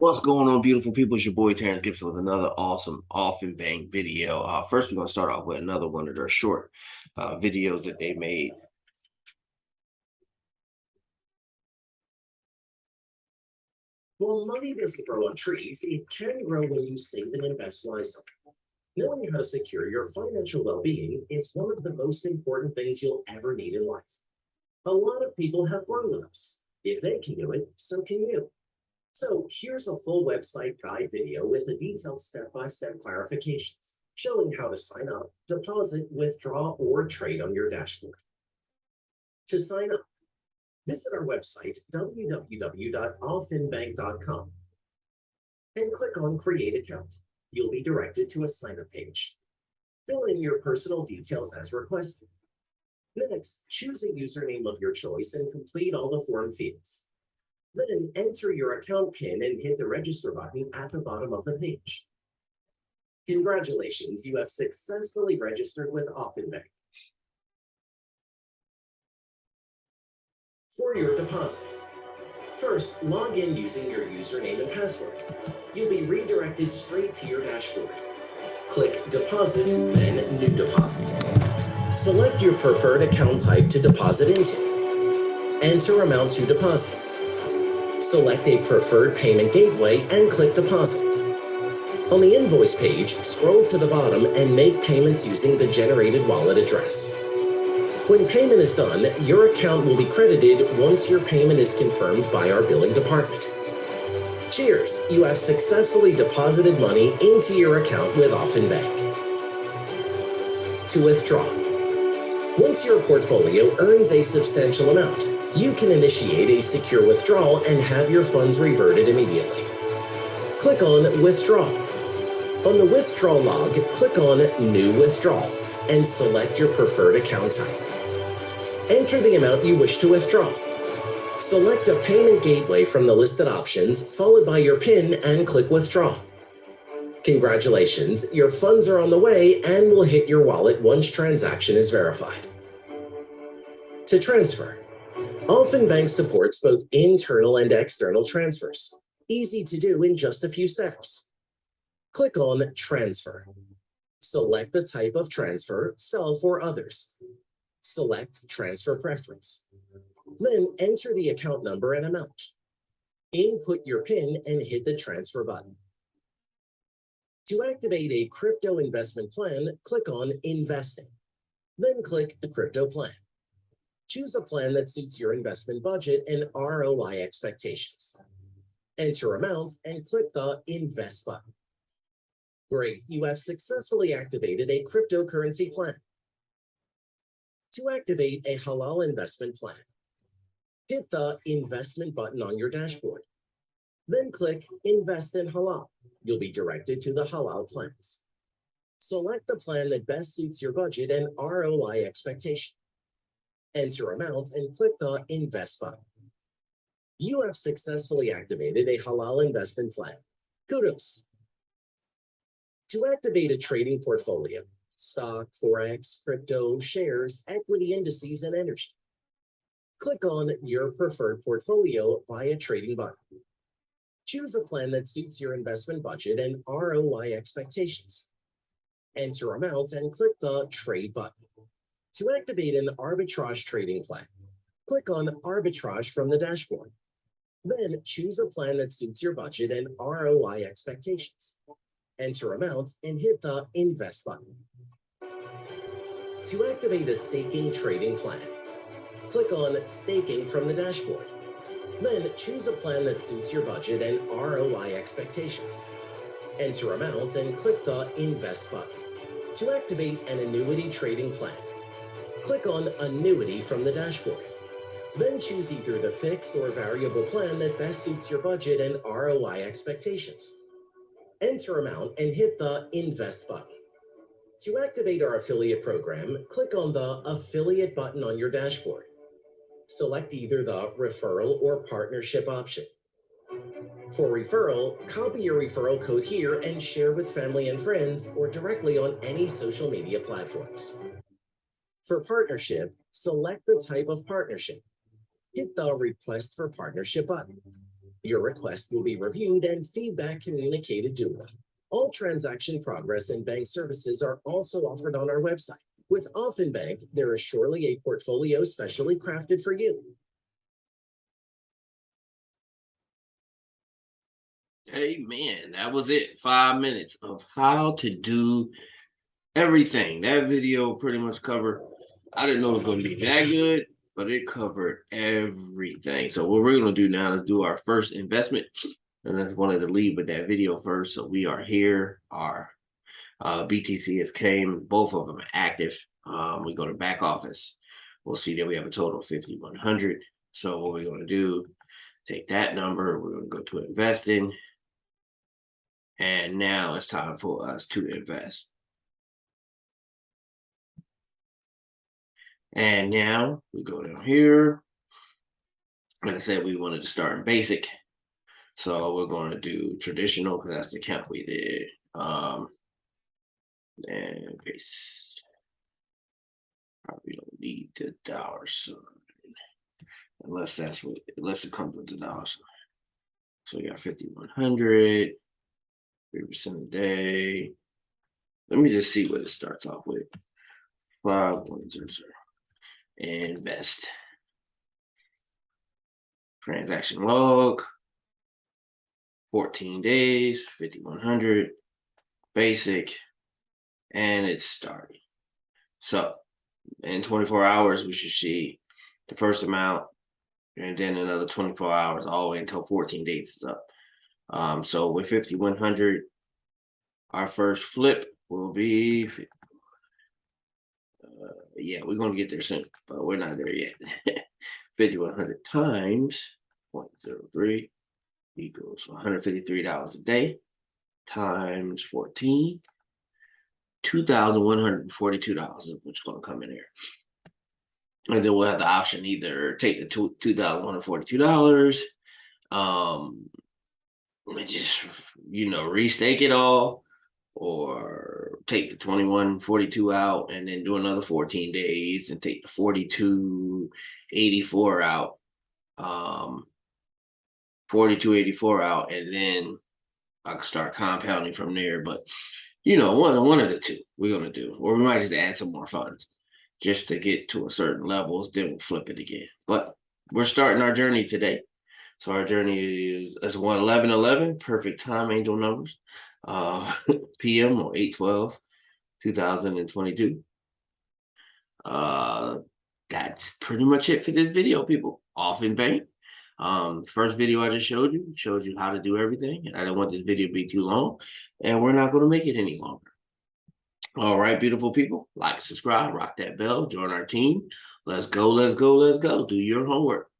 What's going on, beautiful people? It's your boy Terrence Gibson with another awesome Aufinbank video. First, we're going to start off with another one of their short videos that they made. While money doesn't grow on trees, it can grow when you save and invest wisely. Knowing how to secure your financial well-being is one of the most important things you'll ever need in life. A lot of people have grown with us. If they can do it, so can you. So here's a full website guide video with a detailed step-by-step clarifications showing how to sign up, deposit, withdraw, or trade on your dashboard. To sign up, visit our website, www.aufinbank.com, and click on Create Account. You'll be directed to a sign-up page. Fill in your personal details as requested. Next, choose a username of your choice and complete all the form fields. Then enter your account PIN and hit the register button at the bottom of the page. Congratulations, you have successfully registered with Aufinbank. For your deposits, first log in using your username and password. You'll be redirected straight to your dashboard. Click Deposit, then New Deposit. Select your preferred account type to deposit into. Enter amount to deposit. Select a preferred payment gateway and click Deposit. On the invoice page, scroll to the bottom and make payments using the generated wallet address. When payment is done, your account will be credited once your payment is confirmed by our billing department. Cheers! You have successfully deposited money into your account with Aufinbank. To withdraw. Once your portfolio earns a substantial amount, you can initiate a secure withdrawal and have your funds reverted immediately. Click on Withdraw. On the withdrawal log, click on New Withdrawal and select your preferred account type. Enter the amount you wish to withdraw. Select a payment gateway from the listed options, followed by your PIN, and click Withdraw. Congratulations, your funds are on the way and will hit your wallet once transaction is verified. To transfer, Aufinbank supports both internal and external transfers. Easy to do in just a few steps. Click on Transfer. Select the type of transfer, self or others. Select Transfer Preference. Then enter the account number and amount. Input your PIN and hit the transfer button. To activate a crypto investment plan, click on Investing. Then click the Crypto Plan. Choose a plan that suits your investment budget and ROI expectations. Enter amounts and click the Invest button. Great, you have successfully activated a cryptocurrency plan. To activate a halal investment plan, hit the Investment button on your dashboard. Then click Invest in Halal. You'll be directed to the halal plans. Select the plan that best suits your budget and ROI expectation. Enter amounts and click the Invest button. You have successfully activated a halal investment plan. Kudos! To activate a trading portfolio, stock, forex, crypto, shares, equity indices, and energy, click on your preferred portfolio via trading button. Choose a plan that suits your investment budget and ROI expectations. Enter amounts and click the Trade button. To activate an arbitrage trading plan, click on Arbitrage from the dashboard. Then choose a plan that suits your budget and ROI expectations. Enter amounts and hit the Invest button. To activate a staking trading plan, click on Staking from the dashboard. Then choose a plan that suits your budget and ROI expectations. Enter amounts and click the Invest button. To activate an annuity trading plan, click on Annuity from the dashboard. Then choose either the fixed or variable plan that best suits your budget and ROI expectations. Enter amount and hit the Invest button. To activate our affiliate program, click on the Affiliate button on your dashboard. Select either the Referral or Partnership option. For referral, copy your referral code here and share with family and friends or directly on any social media platforms. For partnership, select the type of partnership. Hit the Request for Partnership button. Your request will be reviewed and feedback communicated duly. All transaction progress and bank services are also offered on our website. With Aufinbank, there is surely a portfolio specially crafted for you. Amen. That was it. 5 minutes of how to do everything. That video pretty much covered. I didn't know it was going to be that good, but it covered everything. So what we're going to do now is do our first investment. And I wanted to leave with that video first. So we are here. Our BTC has came. Both of them are active. We go to back office. We'll see that we have a total of 5,100. So what we're going to do, take that number. We're going to go to investing. And now it's time for us to invest. And now we go down here. Like I said, we wanted to start in basic. So we're going to do traditional because that's the count we did. And base. Probably don't need the dollar sign. Unless it comes with the dollar sign. So we got 5,100, 3% a day. Let me just see what it starts off with. 5,100. Invest. Transaction log. 14 days, 5,100. Basic. And it's starting. So in 24 hours, we should see the first amount, and then another 24 hours all the way until 14 days is up. So with 5,100, our first flip will be, yeah, we're going to get there soon, but we're not there yet. 5,100 times 0.03 equals $153 a day times 14. $2,142 is what's going to come in here. And then we'll have the option either take the $2,142, and just, restake it all, or take the 2142 out and then do another 14 days and take the 4284 out, 4284 out, and then I can start compounding from there. But one of the two we're gonna do, or we might just add some more funds just to get to a certain level, then we'll flip it again. But we're starting our journey today. So our journey is 1/11/11, perfect time, angel numbers. PM or 8/12/2022. That's pretty much it for this video, people. Aufinbank. First video I just showed you shows you how to do everything, and I don't want this video to be too long, and we're not going to make it any longer. All right, beautiful people, like, subscribe, rock that bell, join our team. Let's go, let's go, let's go. Do your homework.